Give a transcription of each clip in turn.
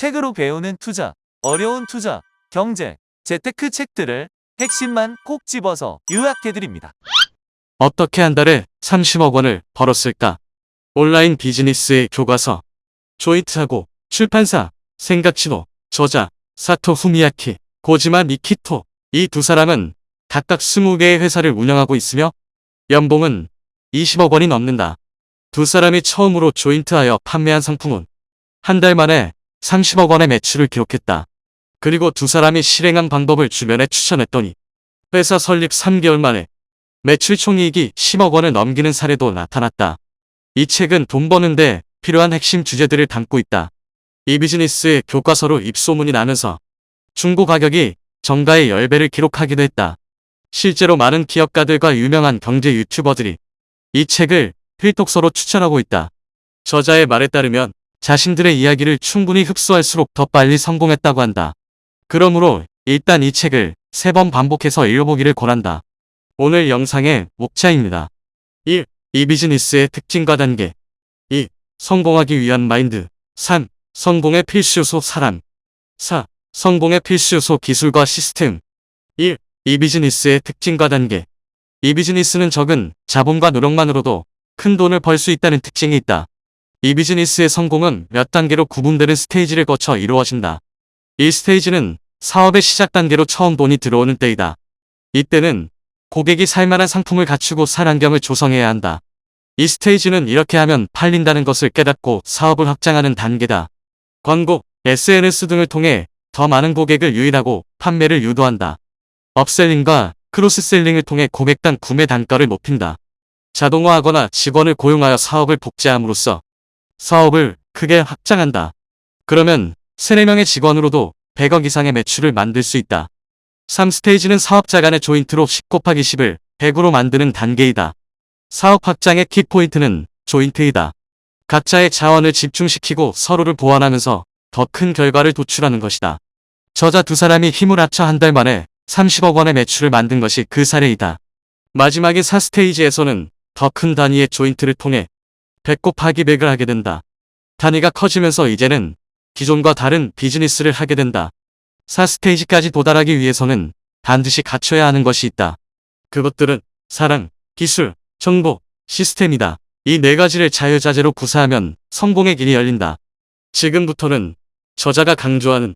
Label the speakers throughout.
Speaker 1: 책으로 배우는 투자, 어려운 투자, 경제, 재테크 책들을 핵심만 콕 집어서 요약해드립니다.
Speaker 2: 어떻게 한 달에 30억 원을 벌었을까? 온라인 비즈니스의 교과서. 조이트하고 출판사, 생각지도, 저자, 사토 후미야키, 고지마 미키토. 이 두 사람은 각각 20개의 회사를 운영하고 있으며 연봉은 20억 원이 넘는다. 두 사람이 처음으로 조인트하여 판매한 상품은 한 달 만에 30억 원의 매출을 기록했다. 그리고 두 사람이 실행한 방법을 주변에 추천했더니 회사 설립 3개월 만에 매출 총이익이 10억 원을 넘기는 사례도 나타났다. 이 책은 돈 버는데 필요한 핵심 주제들을 담고 있다. 이 비즈니스의 교과서로 입소문이 나면서 중고 가격이 정가의 10배를 기록하기도 했다. 실제로 많은 기업가들과 유명한 경제 유튜버들이 이 책을 필독서로 추천하고 있다. 저자의 말에 따르면 자신들의 이야기를 충분히 흡수할수록 더 빨리 성공했다고 한다. 그러므로 일단 이 책을 3번 반복해서 읽어보기를 권한다. 오늘 영상의 목차입니다. 1. 이 비즈니스의 특징과 단계. 2. 성공하기 위한 마인드. 3. 성공의 필수 요소 사람. 4. 성공의 필수 요소 기술과 시스템. 1. 이 비즈니스의 특징과 단계. 이 비즈니스는 적은 자본과 노력만으로도 큰 돈을 벌 수 있다는 특징이 있다. 이 비즈니스의 성공은 몇 단계로 구분되는 스테이지를 거쳐 이루어진다. 이 스테이지는 사업의 시작 단계로 처음 돈이 들어오는 때이다. 이때는 고객이 살만한 상품을 갖추고 살 환경을 조성해야 한다. 이 스테이지는 이렇게 하면 팔린다는 것을 깨닫고 사업을 확장하는 단계다. 광고, SNS 등을 통해 더 많은 고객을 유인하고 판매를 유도한다. 업셀링과 크로스셀링을 통해 고객당 구매 단가를 높인다. 자동화하거나 직원을 고용하여 사업을 복제함으로써 사업을 크게 확장한다. 그러면 3, 4명의 직원으로도 100억 이상의 매출을 만들 수 있다. 3스테이지는 사업자 간의 조인트로 10 곱하기 10을 100으로 만드는 단계이다. 사업 확장의 키포인트는 조인트이다. 각자의 자원을 집중시키고 서로를 보완하면서 더 큰 결과를 도출하는 것이다. 저자 두 사람이 힘을 합쳐 한 달 만에 30억 원의 매출을 만든 것이 그 사례이다. 마지막인 4스테이지에서는 더 큰 단위의 조인트를 통해 100 곱하기 100을 하게 된다. 단위가 커지면서 이제는 기존과 다른 비즈니스를 하게 된다. 4스테이지까지 도달하기 위해서는 반드시 갖춰야 하는 것이 있다. 그것들은 사랑, 기술, 정보, 시스템이다. 이 4가지를 자유자재로 구사하면 성공의 길이 열린다. 지금부터는 저자가 강조하는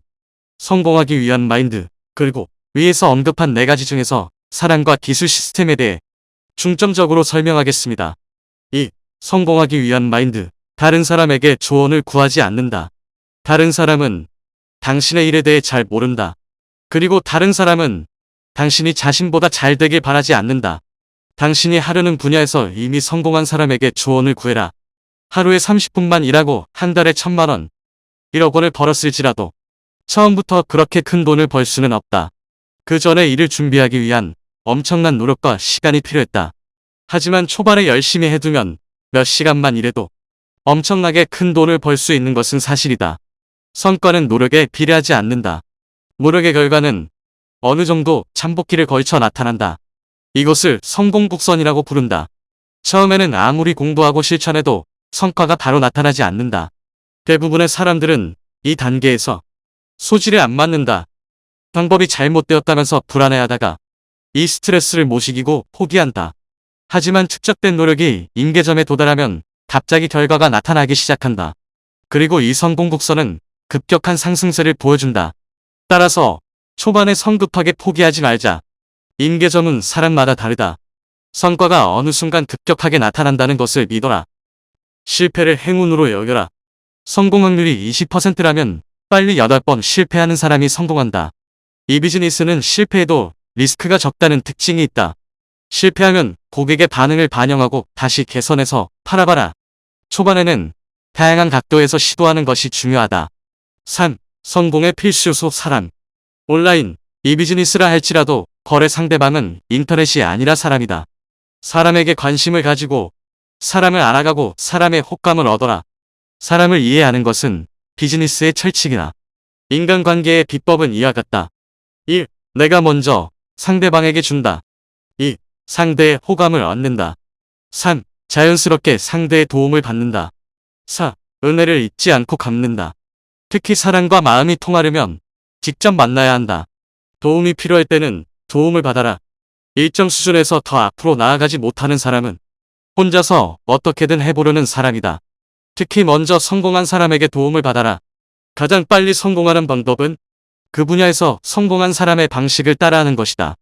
Speaker 2: 성공하기 위한 마인드, 그리고 위에서 언급한 4가지 중에서 사랑과 기술 시스템에 대해 중점적으로 설명하겠습니다. 2. 성공하기 위한 마인드. 다른 사람에게 조언을 구하지 않는다. 다른 사람은 당신의 일에 대해 잘 모른다. 그리고 다른 사람은 당신이 자신보다 잘 되길 바라지 않는다. 당신이 하려는 분야에서 이미 성공한 사람에게 조언을 구해라. 하루에 30분만 일하고 한 달에 1,000만 원, 1억 원을 벌었을지라도 처음부터 그렇게 큰 돈을 벌 수는 없다. 그 전에 일을 준비하기 위한 엄청난 노력과 시간이 필요했다. 하지만 초반에 열심히 해두면 몇 시간만 일해도 엄청나게 큰 돈을 벌 수 있는 것은 사실이다. 성과는 노력에 비례하지 않는다. 노력의 결과는 어느 정도 잠복기를 걸쳐 나타난다. 이것을 성공곡선이라고 부른다. 처음에는 아무리 공부하고 실천해도 성과가 바로 나타나지 않는다. 대부분의 사람들은 이 단계에서 소질에 안 맞는다. 방법이 잘못되었다면서 불안해하다가 이 스트레스를 못 이기고 포기한다. 하지만 축적된 노력이 임계점에 도달하면 갑자기 결과가 나타나기 시작한다. 그리고 이 성공곡선은 급격한 상승세를 보여준다. 따라서 초반에 성급하게 포기하지 말자. 임계점은 사람마다 다르다. 성과가 어느 순간 급격하게 나타난다는 것을 믿어라. 실패를 행운으로 여겨라. 성공 확률이 20%라면 빨리 8번 실패하는 사람이 성공한다. 이 비즈니스는 실패해도 리스크가 적다는 특징이 있다. 실패하면 고객의 반응을 반영하고 다시 개선해서 팔아봐라. 초반에는 다양한 각도에서 시도하는 것이 중요하다. 3. 성공의 필수 요소 사람. 온라인, 이 비즈니스라 할지라도 거래 상대방은 인터넷이 아니라 사람이다. 사람에게 관심을 가지고 사람을 알아가고 사람의 호감을 얻어라. 사람을 이해하는 것은 비즈니스의 철칙이다. 인간관계의 비법은 이와 같다. 1. 내가 먼저 상대방에게 준다. 2. 상대의 호감을 얻는다. 3. 자연스럽게 상대의 도움을 받는다. 4. 은혜를 잊지 않고 갚는다. 특히 사람과 마음이 통하려면 직접 만나야 한다. 도움이 필요할 때는 도움을 받아라. 일정 수준에서 더 앞으로 나아가지 못하는 사람은 혼자서 어떻게든 해보려는 사람이다. 특히 먼저 성공한 사람에게 도움을 받아라. 가장 빨리 성공하는 방법은 그 분야에서 성공한 사람의 방식을 따라하는 것이다.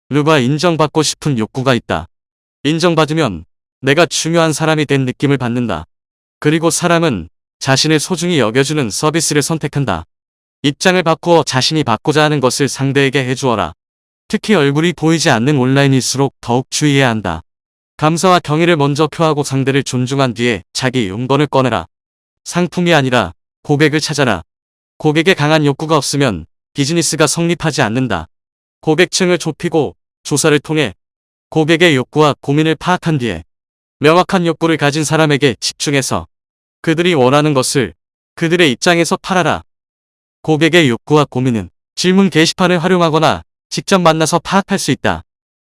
Speaker 2: 누가 인정받고 싶은 욕구가 있다. 인정받으면 내가 중요한 사람이 된 느낌을 받는다. 그리고 사람은 자신을 소중히 여겨주는 서비스를 선택한다. 입장을 바꾸어 자신이 받고자 하는 것을 상대에게 해주어라. 특히 얼굴이 보이지 않는 온라인일수록 더욱 주의해야 한다. 감사와 경의를 먼저 표하고 상대를 존중한 뒤에 자기 용건을 꺼내라. 상품이 아니라 고객을 찾아라. 고객에 강한 욕구가 없으면 비즈니스가 성립하지 않는다. 고객층을 좁히고 조사를 통해 고객의 욕구와 고민을 파악한 뒤에 명확한 욕구를 가진 사람에게 집중해서 그들이 원하는 것을 그들의 입장에서 팔아라. 고객의 욕구와 고민은 질문 게시판을 활용하거나 직접 만나서 파악할 수 있다.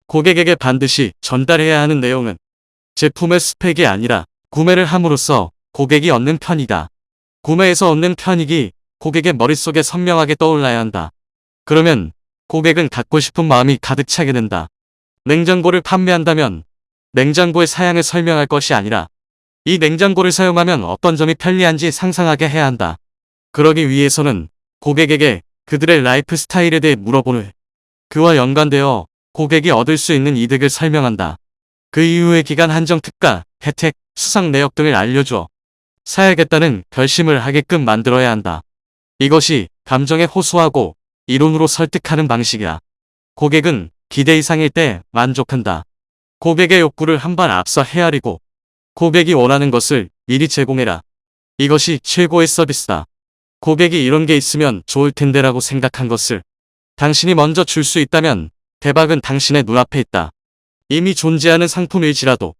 Speaker 2: 고객에게 반드시 전달해야 하는 내용은 제품의 스펙이 아니라 구매를 함으로써 고객이 얻는 편이다. 구매에서 얻는 편익이 고객의 머릿속에 선명하게 떠올라야 한다. 그러면 고객은 갖고 싶은 마음이 가득 차게 된다. 냉장고를 판매한다면 냉장고의 사양을 설명할 것이 아니라 이 냉장고를 사용하면 어떤 점이 편리한지 상상하게 해야 한다. 그러기 위해서는 고객에게 그들의 라이프 스타일에 대해 물어보는 그와 연관되어 고객이 얻을 수 있는 이득을 설명한다. 그 이후에 기간 한정 특가, 혜택, 수상 내역 등을 알려줘 사야겠다는 결심을 하게끔 만들어야 한다. 이것이 감정에 호소하고 이론으로 설득하는 방식이야. 고객은 기대 이상일 때 만족한다. 고객의 욕구를 한 발 앞서 헤아리고 고객이 원하는 것을 미리 제공해라. 이것이 최고의 서비스다. 고객이 이런 게 있으면 좋을 텐데라고 생각한 것을 당신이 먼저 줄 수 있다면 대박은 당신의 눈앞에 있다. 이미 존재하는 상품일지라도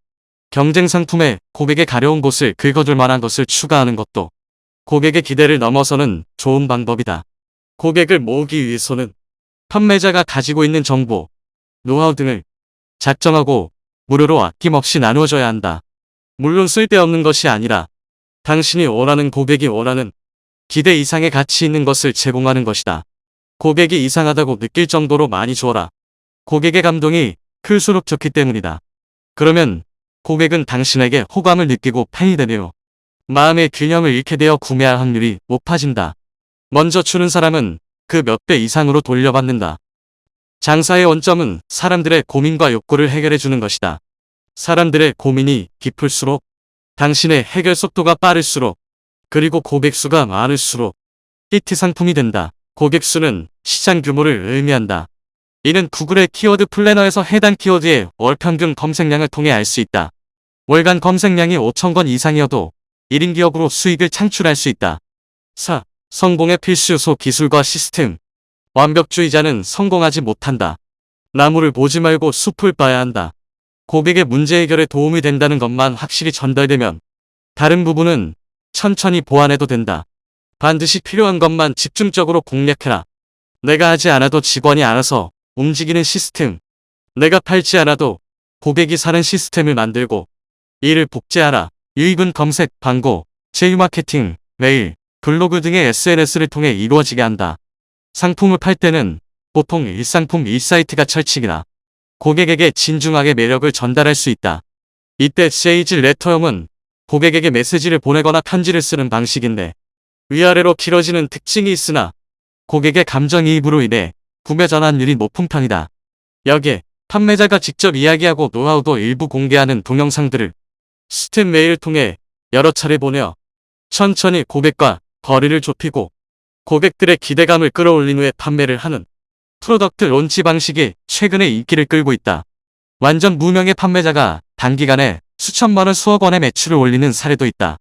Speaker 2: 경쟁 상품에 고객의 가려운 곳을 긁어줄 만한 것을 추가하는 것도 고객의 기대를 넘어서는 좋은 방법이다. 고객을 모으기 위해서는 판매자가 가지고 있는 정보, 노하우 등을 작정하고 무료로 아낌없이 나누어줘야 한다. 물론 쓸데없는 것이 아니라 당신이 원하는 고객이 원하는 기대 이상의 가치 있는 것을 제공하는 것이다. 고객이 이상하다고 느낄 정도로 많이 주어라. 고객의 감동이 클수록 좋기 때문이다. 그러면 고객은 당신에게 호감을 느끼고 팬이 되며 마음의 균형을 잃게 되어 구매할 확률이 높아진다. 먼저 주는 사람은 그 몇 배 이상으로 돌려받는다. 장사의 원점은 사람들의 고민과 욕구를 해결해 주는 것이다. 사람들의 고민이 깊을수록 당신의 해결 속도가 빠를수록 그리고 고객 수가 많을수록 히트 상품이 된다. 고객 수는 시장 규모를 의미한다. 이는 구글의 키워드 플래너에서 해당 키워드의 월 평균 검색량을 통해 알 수 있다. 월간 검색량이 5,000건 이상이어도 1인 기업으로 수익을 창출할 수 있다. 4. 성공의 필수 요소 기술과 시스템. 완벽주의자는 성공하지 못한다. 나무를 보지 말고 숲을 봐야 한다. 고객의 문제 해결에 도움이 된다는 것만 확실히 전달되면 다른 부분은 천천히 보완해도 된다. 반드시 필요한 것만 집중적으로 공략해라. 내가 하지 않아도 직원이 알아서 움직이는 시스템. 내가 팔지 않아도 고객이 사는 시스템을 만들고 이를 복제하라. 유입은 검색, 광고, 제휴마케팅, 메일, 블로그 등의 SNS를 통해 이루어지게 한다. 상품을 팔 때는 보통 1상품 1사이트가 철칙이다. 고객에게 진중하게 매력을 전달할 수 있다. 이때 세이지 레터형은 고객에게 메시지를 보내거나 편지를 쓰는 방식인데 위아래로 길어지는 특징이 있으나 고객의 감정이입으로 인해 구매 전환율이 높은 편이다. 여기에 판매자가 직접 이야기하고 노하우도 일부 공개하는 동영상들을 스팀 메일을 통해 여러 차례 보내어 천천히 고객과 거리를 좁히고 고객들의 기대감을 끌어올린 후에 판매를 하는 프로덕트 론치 방식이 최근에 인기를 끌고 있다. 완전 무명의 판매자가 단기간에 수천만 원 수억 원의 매출을 올리는 사례도 있다.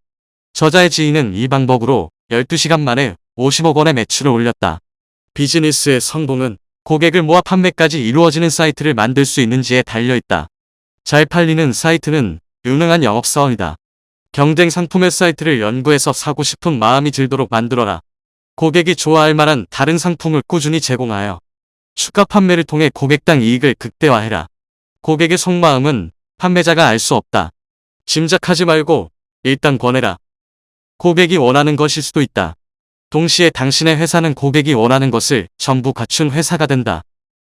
Speaker 2: 저자의 지인은 이 방법으로 12시간 만에 50억 원의 매출을 올렸다. 비즈니스의 성공은 고객을 모아 판매까지 이루어지는 사이트를 만들 수 있는지에 달려있다. 잘 팔리는 사이트는 유능한 영업사원이다. 경쟁 상품의 사이트를 연구해서 사고 싶은 마음이 들도록 만들어라. 고객이 좋아할 만한 다른 상품을 꾸준히 제공하여 추가 판매를 통해 고객당 이익을 극대화해라. 고객의 속마음은 판매자가 알 수 없다. 짐작하지 말고 일단 권해라. 고객이 원하는 것일 수도 있다. 동시에 당신의 회사는 고객이 원하는 것을 전부 갖춘 회사가 된다.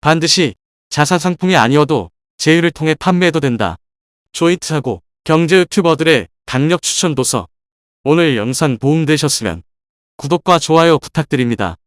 Speaker 2: 반드시 자사 상품이 아니어도 제휴를 통해 판매해도 된다. 조이트하고 경제 유튜버들의 강력 추천 도서. 오늘 영상 도움되셨으면 구독과 좋아요 부탁드립니다.